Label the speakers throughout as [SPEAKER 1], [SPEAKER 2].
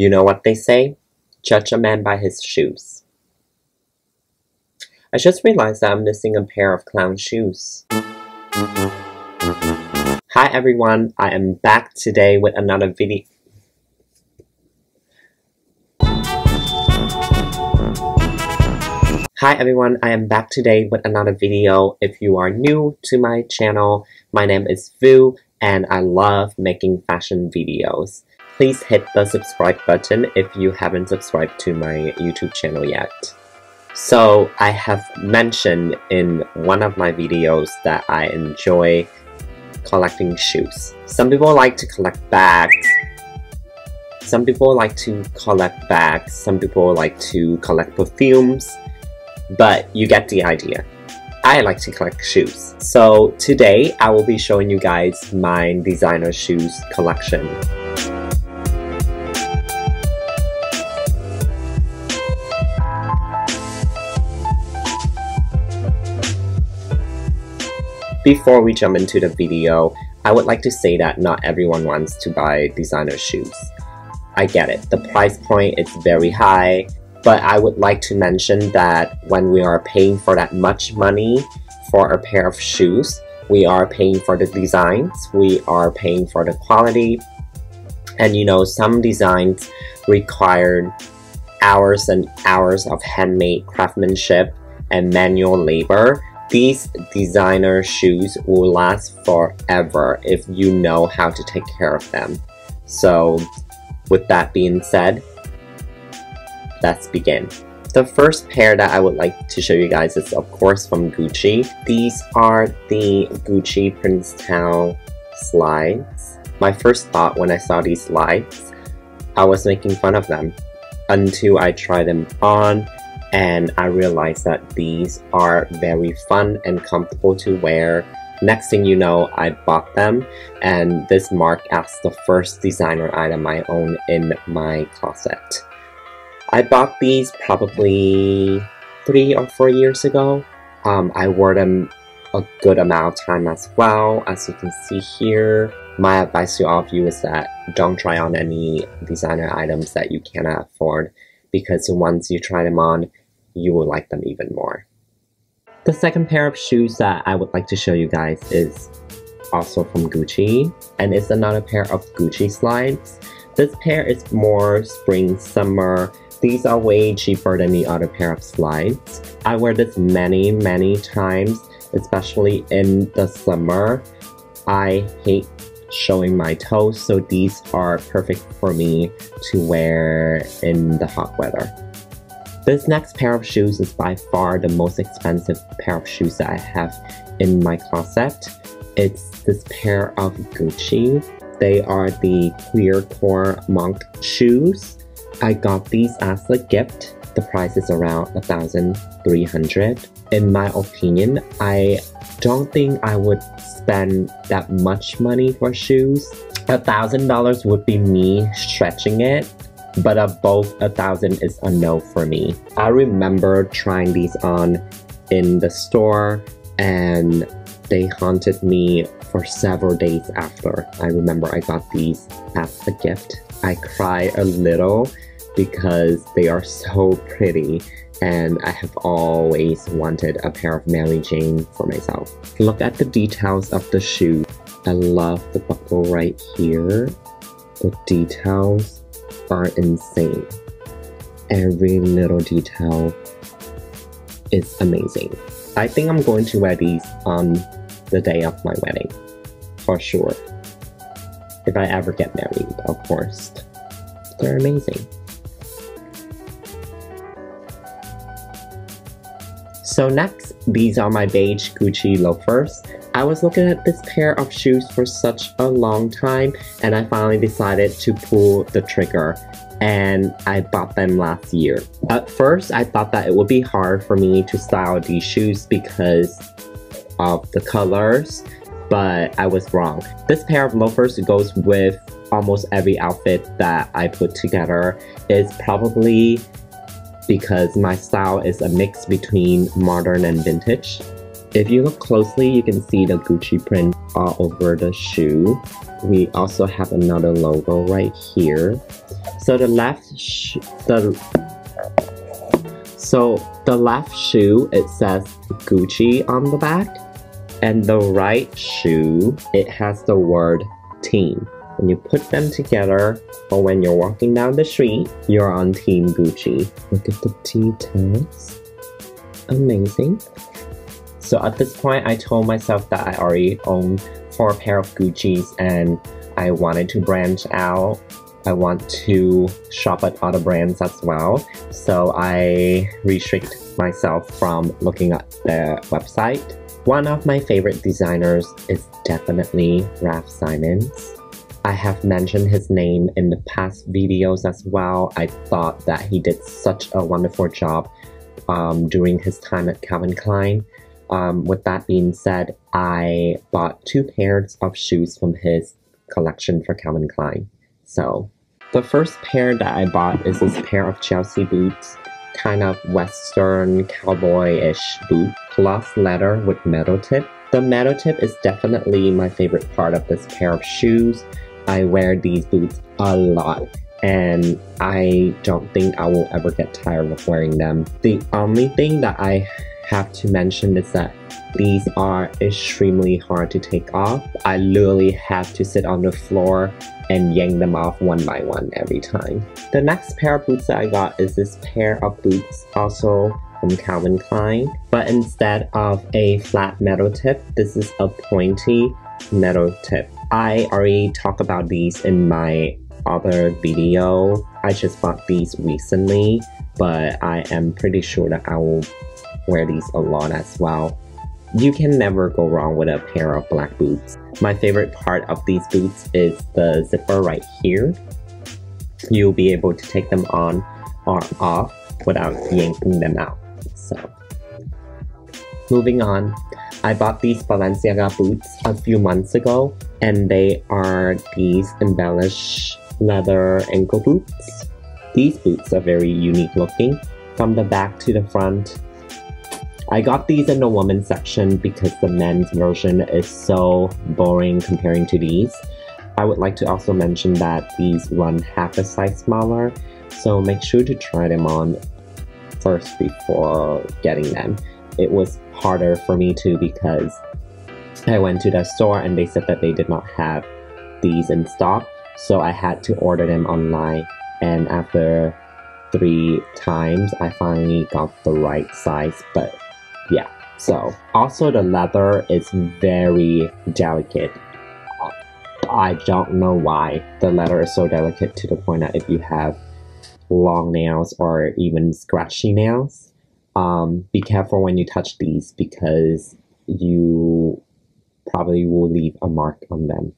[SPEAKER 1] You know what they say? Judge a man by his shoes. I just realized that I'm missing a pair of clown shoes. Hi everyone, I am back today with another video. Hi everyone, I am back today with another video. If you are new to my channel, my name is Vu and I love making fashion videos. Please hit the subscribe button if you haven't subscribed to my YouTube channel yet. So I have mentioned in one of my videos that I enjoy collecting shoes. Some people like to collect bags. Some people like to collect bags. Some people like to collect perfumes. But you get the idea. I like to collect shoes. So today I will be showing you guys my designer shoes collection. Before we jump into the video, I would like to say that not everyone wants to buy designer shoes. I get it, the price point is very high, but I would like to mention that when we are paying for that much money for a pair of shoes, we are paying for the designs, we are paying for the quality, and you know, some designs require hours and hours of handmade craftsmanship and manual labor. These designer shoes will last forever if you know how to take care of them. So, with that being said, let's begin. The first pair that I would like to show you guys is of course from Gucci. These are the Gucci Princeton slides. My first thought when I saw these slides, I was making fun of them until I tried them on. And I realized that these are very fun and comfortable to wear. Next thing you know, I bought them, and this marked as the first designer item I own in my closet. I bought these probably 3 or 4 years ago. I wore them a good amount of time as well. As you can see here, my advice to all of you is that don't try on any designer items that you cannot afford, because once you try them on, you will like them even more. The second pair of shoes that I would like to show you guys is also from Gucci, and it's another pair of Gucci slides. This pair is more spring summer. These are way cheaper than the other pair of slides. I wear this many times, especially in the summer. I hate showing my toes, so these are perfect for me to wear in the hot weather. This next pair of shoes is by far the most expensive pair of shoes that I have in my closet. It's this pair of Gucci. They are the clear core monk shoes. I got these as a gift. The price is around $1,300. In my opinion, I don't think I would spend that much money for shoes. $1,000 would be me stretching it, but above $1,000 is a no for me. I remember trying these on in the store and they haunted me for several days after. I remember I got these as a gift. I cry a little because they are so pretty and I have always wanted a pair of Mary Jane for myself. Look at the details of the shoe. I love the buckle right here. The details are insane. Every little detail is amazing. I think I'm going to wear these on the day of my wedding, for sure. If I ever get married, of course. They're amazing. So next, these are my beige Gucci loafers. I was looking at this pair of shoes for such a long time and I finally decided to pull the trigger and I bought them last year. At first, I thought that it would be hard for me to style these shoes because of the colors, but I was wrong. This pair of loafers goes with almost every outfit that I put together. It's probably because my style is a mix between modern and vintage. If you look closely, you can see the Gucci print all over the shoe. We also have another logo right here. So the left shoe, it says Gucci on the back, and the right shoe, it has the word team. When you put them together, or when you're walking down the street, you're on Team Gucci. Look at the details. Amazing. So at this point, I told myself that I already own 4 pair of Gucci's and I wanted to branch out. I want to shop at other brands as well. So I restrict myself from looking at their website. One of my favorite designers is definitely Raf Simons. I have mentioned his name in the past videos as well. I thought that he did such a wonderful job during his time at Calvin Klein. With that being said, I bought 2 pairs of shoes from his collection for Calvin Klein. So the first pair that I bought is this pair of Chelsea boots, kind of western cowboy-ish boot, plus leather with metal tip. The metal tip is definitely my favorite part of this pair of shoes. I wear these boots a lot and I don't think I will ever get tired of wearing them. The only thing that I have to mention is that these are extremely hard to take off. I literally have to sit on the floor and yank them off one by one every time. The next pair of boots that I got is this pair of boots also from Calvin Klein, but instead of a flat metal tip, this is a pointy metal tip. I already talked about these in my other video. I just bought these recently, but I am pretty sure that I will wear these a lot as well. You can never go wrong with a pair of black boots. My favorite part of these boots is the zipper right here. You'll be able to take them on or off without yanking them out. So, moving on, I bought these Balenciaga boots a few months ago, and they are these embellished leather ankle boots. These boots are very unique looking, from the back to the front. I got these in the women's section because the men's version is so boring comparing to these. I would like to also mention that these run half a size smaller, so make sure to try them on first before getting them. It was harder for me too because I went to the store and they said that they did not have these in stock, so I had to order them online, and after 3 times I finally got the right size. But yeah, so also the leather is very delicate. I don't know why the leather is so delicate to the point that if you have long nails or even scratchy nails, be careful when you touch these because you probably will leave a mark on them.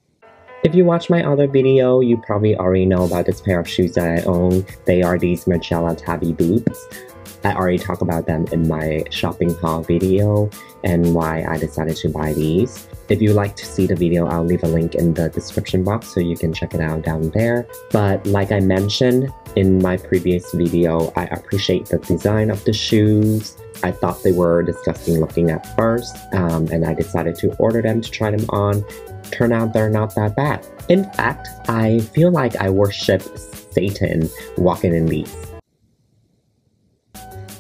[SPEAKER 1] If you watch my other video, you probably already know about this pair of shoes that I own. They are these Margiela tabby boots. I already talked about them in my shopping haul video and why I decided to buy these. If you'd like to see the video, I'll leave a link in the description box so you can check it out down there. But like I mentioned in my previous video, I appreciate the design of the shoes. I thought they were disgusting looking at first, and I decided to order them to try them on. Turn out they're not that bad. In fact, I feel like I worship Satan walking in these.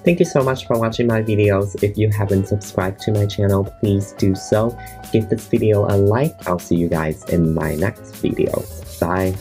[SPEAKER 1] Thank you so much for watching my videos. If you haven't subscribed to my channel, please do so. Give this video a like. I'll see you guys in my next video. Bye.